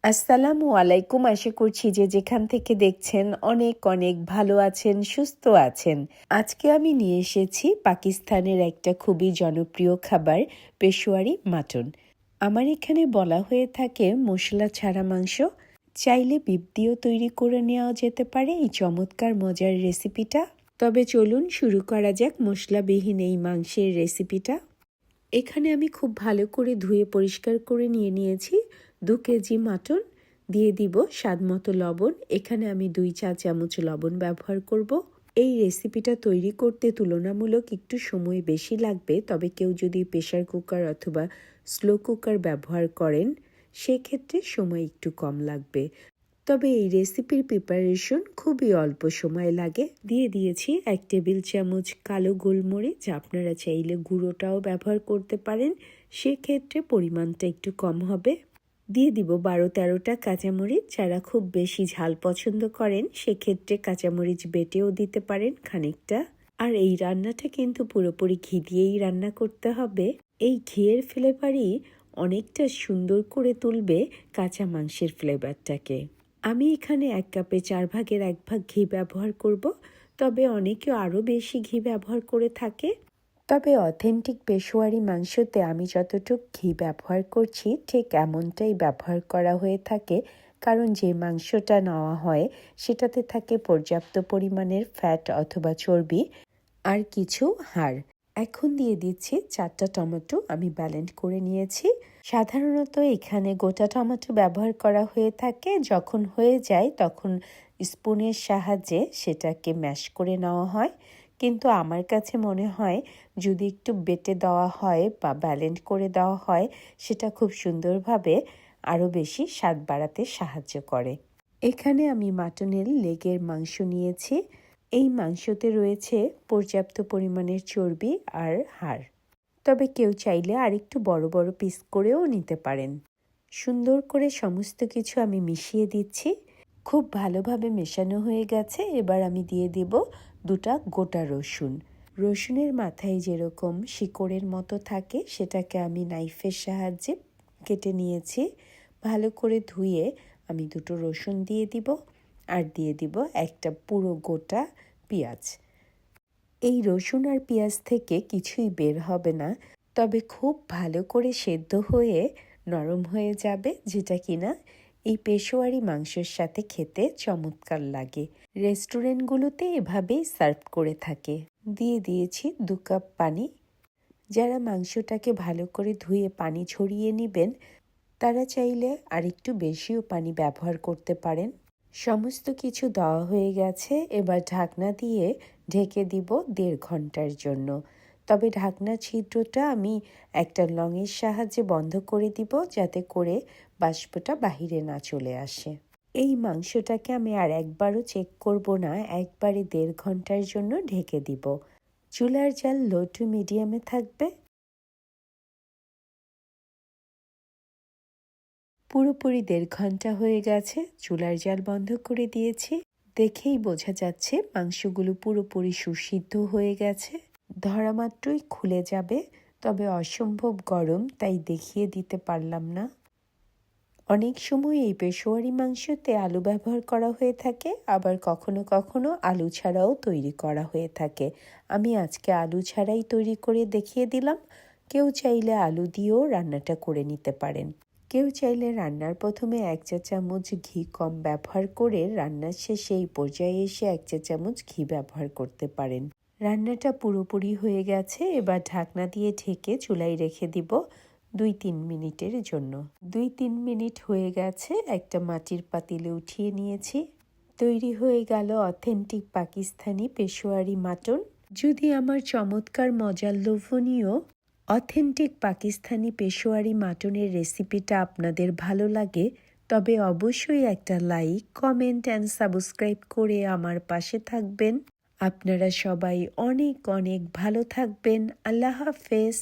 আসসালামু আলাইকুম। আশা করছি যে যেখান থেকে দেখছেন অনেক অনেক ভালো আছেন, সুস্থ আছেন। আজকে আমি নিয়ে এসেছি পাকিস্তানের একটা খুবই জনপ্রিয় খাবার, পেশোয়ারি মাটন। আমার এখানে বলা হয়ে থাকে মশলা ছাড়া মাংস। চাইলে বিফ দিয়েও তৈরি করে নেওয়া যেতে পারে এই চমৎকার মজার রেসিপিটা। তবে চলুন শুরু করা যাক মশলাবিহীন এই মাংসের রেসিপিটা। এখানে আমি খুব ভালো করে ধুয়ে পরিষ্কার করে নিয়েছি 2 কেজি মাটন। দিয়ে দিব স্বাদমতো লবণ। এখানে আমি 2 চা চামচ লবণ ব্যবহার করব। এই রেসিপিটা তৈরি করতে তুলনামূলক একটু সময় বেশি লাগবে, তবে কেউ যদি প্রেসার কুকার অথবা স্লো কুকার ব্যবহার করেন সেক্ষেত্রে সময় একটু কম লাগবে। তবে এই রেসিপির প্রিপারেশন খুবই অল্প সময় লাগে। দিয়ে দিয়েছি 1 টেবিল চামচ কালো গোলমরিচ, আপনারা চাইলে গুঁড়োটাও ব্যবহার করতে পারেন, সেক্ষেত্রে পরিমাণটা একটু কম হবে। দিয়ে দিব 12-13টা কাঁচামরিচ। যারা খুব বেশি ঝাল পছন্দ করেন সেক্ষেত্রে কাঁচামরিচ বেটেও দিতে পারেন খানিকটা। আর এই রান্নাটা কিন্তু পুরোপুরি ঘি দিয়েই রান্না করতে হবে। এই ঘিয়ের ফ্লেভারই অনেকটা সুন্দর করে তুলবে কাঁচা মাংসের ফ্লেভারটাকে। আমি এখানে 1 কাপে 4 ভাগের 1 ভাগ ঘি ব্যবহার করব, তবে অনেকে আরও বেশি ঘি ব্যবহার করে থাকে। তবে অথেন্টিক পেশোয়ারি মাংসতে আমি যতটুকু ঘি ব্যবহার করছি ঠিক এমনটাই ব্যবহার করা হয়ে থাকে, কারণ যে মাংসটা নেওয়া হয় সেটাতে থাকে পর্যাপ্ত পরিমাণের ফ্যাট অথবা চর্বি আর কিছু হাড়। এখন দিয়ে দিচ্ছি 4টা টমেটো, আমি ব্যালেন্ড করে নিয়েছি। সাধারণত এখানে গোটা টমেটো ব্যবহার করা হয়ে থাকে। যখন হয়ে যায় তখন স্পুনের সাহায্যে সেটাকে ম্যাশ করে নেওয়া হয়, কিন্তু আমার কাছে মনে হয় যদি একটু বেটে দেওয়া হয় বা ব্যালেন্ড করে দেওয়া হয় সেটা খুব সুন্দরভাবে আরও বেশি স্বাদ বাড়াতে সাহায্য করে। এখানে আমি মাটনের লেগের মাংস নিয়েছি। এই মাংসতে রয়েছে পর্যাপ্ত পরিমাণের চর্বি আর হাড়, তবে কেউ চাইলে আরেকটু বড় বড় পিস করেও নিতে পারেন। সুন্দর করে সমস্ত কিছু আমি মিশিয়ে দিচ্ছি। খুব ভালোভাবে মেশানো হয়ে গেছে। এবার আমি দিয়ে দেব 2টা গোটা রসুন। রসুনের মাথায় যেরকম শিকড়ের মতো থাকে সেটাকে আমি নাইফের সাহায্যে কেটে নিয়েছি। ভালো করে ধুয়ে আমি 2টো রসুন দিয়ে দিব আর দিয়ে দিব একটা পুরো গোটা পেঁয়াজ। এই রসুন আর পেঁয়াজ থেকে কিছুই বের হবে না, তবে খুব ভালো করে সেদ্ধ হয়ে নরম হয়ে যাবে, যেটা কিনা এই পেশোয়ারি মাংসের সাথে খেতে চমৎকার লাগে। রেস্টুরেন্টগুলোতে এভাবেই সার্ভ করে থাকে। দিয়ে দিয়েছি 2 কাপ পানি। যারা মাংসটাকে ভালো করে ধুয়ে পানি ঝরিয়ে নেবেন তারা চাইলে আরেকটু বেশিও পানি ব্যবহার করতে পারেন। সমস্ত কিছু দেওয়া হয়ে গেছে। এবার ঢাকনা দিয়ে ঢেকে দিব 1.5 ঘন্টার জন্য। তবে ঢাকনার ছিদ্রটা আমি একটা লংয়ের সাহায্যে বন্ধ করে দিব, যাতে করে বাষ্পটা বাহিরে না চলে আসে। এই মাংসটাকে আমি আর একবারও চেক করব না, একবারে 1.5 ঘন্টার জন্য ঢেকে দিব। চুলার জাল লো টু মিডিয়ামে থাকবে। পুরোপুরি 1.5 ঘন্টা হয়ে গেছে। চুলার জাল বন্ধ করে দিয়েছি। দেখেই বোঝা যাচ্ছে মাংসগুলো পুরোপুরি সুসিদ্ধ হয়ে গেছে। ধরা মাত্রই খুলে যাবে, তবে অসম্ভব গরম তাই দেখিয়ে দিতে পারলাম না। অনেক সময় এই পেশোয়ারি মাংসতে আলু ব্যবহার করা হয়ে থাকে, আবার কখনো কখনো আলু ছাড়াও তৈরি করা হয়ে থাকে। আমি আজকে আলু ছাড়াই তৈরি করে দেখিয়ে দিলাম। কেউ চাইলে আলু দিয়েও রান্নাটা করে নিতে পারেন। কেউ চাইলে রান্নার প্রথমে 1 চা চামচ ঘি কম ব্যবহার করে রান্নার শেষে এই পর্যায়ে এসে 1 চা চামচ ঘি ব্যবহার করতে পারেন। রান্নাটা পুরোপুরি হয়ে গেছে। এবার ঢাকনা দিয়ে ঢেকে চুলায় রেখে দিব 2-3 মিনিটের জন্য। 2-3 মিনিট হয়ে গেছে। একটা মাটির পাতিলে উঠিয়ে নিয়েছি। তৈরি হয়ে গেল অথেন্টিক পাকিস্তানি পেশোয়ারি মাটন। যদি আমার চমৎকার মজার লোভনীয় অথেন্টিক পাকিস্তানি পেশোয়ারি মাটনের রেসিপিটা আপনাদের ভালো লাগে তবে অবশ্যই একটা লাইক, কমেন্ট অ্যান্ড সাবস্ক্রাইব করে আমার পাশে থাকবেন। আপনারা সবাই অনেক অনেক ভালো থাকবেন। আল্লাহ হাফেজ।